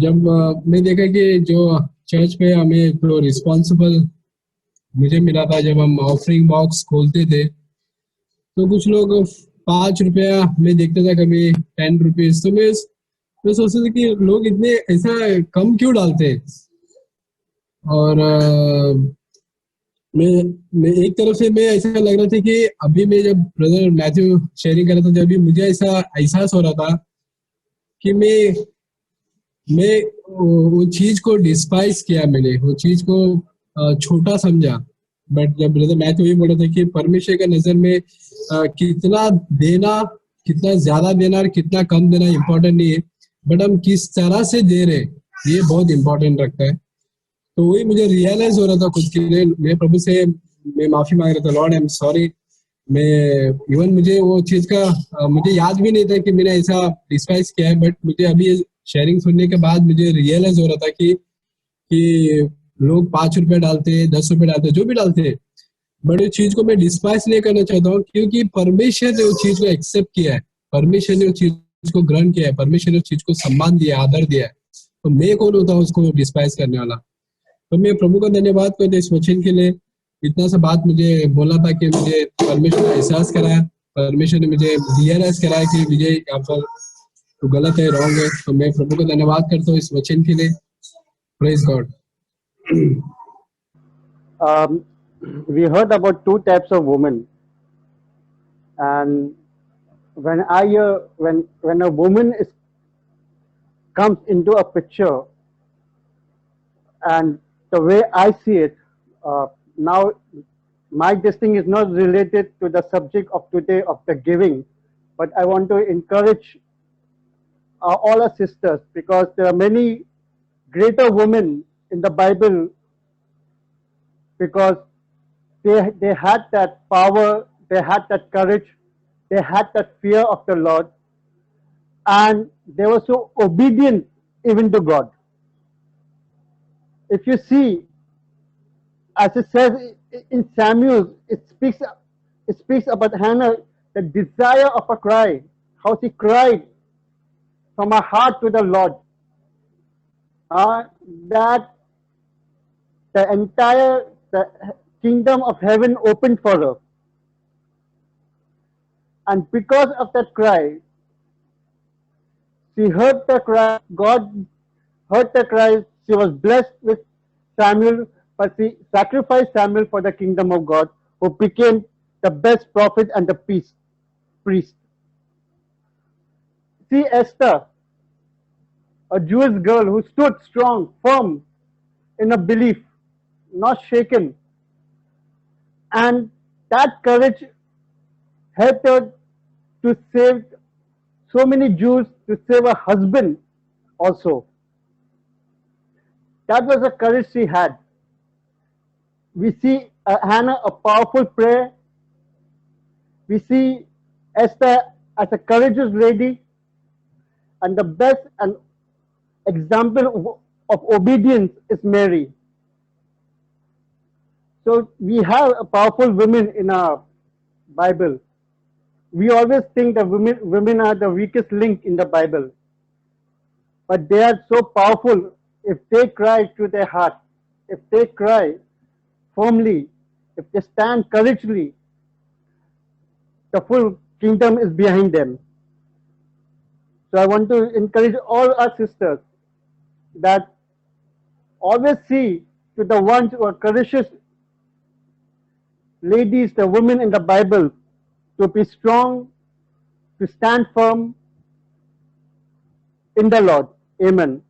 जब मैं देखा कि जो चर्च में हमें जो रिस्पॉन्सिबल मुझे मिला था, जब हम ऑफरिंग बॉक्स खोलते थे तो कुछ लोग 5 रुपया मैं देखता था, कभी 10 रुपीज। तो मैं सोचता था कि लोग इतने ऐसा कम क्यों डालते हैं। और मैं एक तरफ से मैं ऐसा लग रहा था कि अभी मैं जब ब्रदर मैथ्यू शेयरिंग कर रहा था, जब भी मुझे ऐसा एहसास हो रहा था कि मैं वो चीज को डिस्पाइस किया, मैंने वो चीज को छोटा समझा। बट जब ब्रदर मैथ्यू ये बोल रहा था कि परमेश्वर के नजर में कितना देना, कितना ज्यादा देना और कितना कम देना इम्पोर्टेंट नहीं है, बट हम किस तरह से दे रहे ये बहुत इम्पोर्टेंट रखता है। तो वही मुझे रियलाइज हो रहा था खुद के लिए। मैं प्रभु से मैं माफी मांग रहा था, लॉर्ड आई एम सॉरी। मैं इवन मुझे वो चीज का मुझे याद भी नहीं था कि मैंने ऐसा डिस्पाइस किया है, बट मुझे अभी शेयरिंग सुनने के बाद मुझे रियलाइज हो रहा था कि लोग 5 रुपए डालते, 10 रुपए डालते, जो भी डालते, बट उस चीज को मैं डिस्पाइस नहीं करना चाहता हूँ, क्योंकि परमेश्वर ने उस चीज को एक्सेप्ट किया है, परमेश्वर ने उस चीज को ग्रहण किया है, परमेश्वर ने उस चीज को सम्मान दिया, आदर दिया है। तो मैं कौन होता हूँ उसको डिस्पाइस करने वाला। तो मैं प्रभु का धन्यवाद करता इस वचन के लिए। इतना सा बात मुझे बोला था कि मुझे परमेश्वर ने एहसास कराया, परमेश्वर ने मुझे रियलाइज कराया कि विजय यहाँ पर तो गलत है, रॉन्ग है। तो मैं प्रभु का धन्यवाद करता हूँ इस वचन के लिए। Praise God. We heard about 2 types of women, and when a woman comes into a picture, and the way I see it, now this thing is not related to the subject of today of the giving, but I want to encourage all our sisters, because there are many greater women in the Bible, because they had that power, they had that courage, they had that fear of the Lord, and they were so obedient even to God. If you see, as it says in Samuel, it speaks about Hannah, the desire of a cry, how she cried from her heart to the Lord, that the entire kingdom of heaven opened for her. And because of that cry, she heard the cry, God heard the cry, she was blessed with Samuel, but she sacrificed Samuel for the kingdom of God, who became the best prophet and the priest. See Esther, a Jewish girl who stood strong, firm in a belief, not shaken. And that courage helped her to save so many Jews, to save her husband also. That was the courage she had. We see Hannah, a powerful prayer, We see Esther as a courageous lady, and the best and example of obedience is Mary. So we have a powerful women in our Bible. We always think that women are the weakest link in the Bible, but they are so powerful if they cry to their heart, if they cry firmly, if they stand courageously, the full kingdom is behind them. So I want to encourage all our sisters that always see to the ones who are courageous ladies, the women in the Bible, to be strong, to stand firm in the Lord. Amen.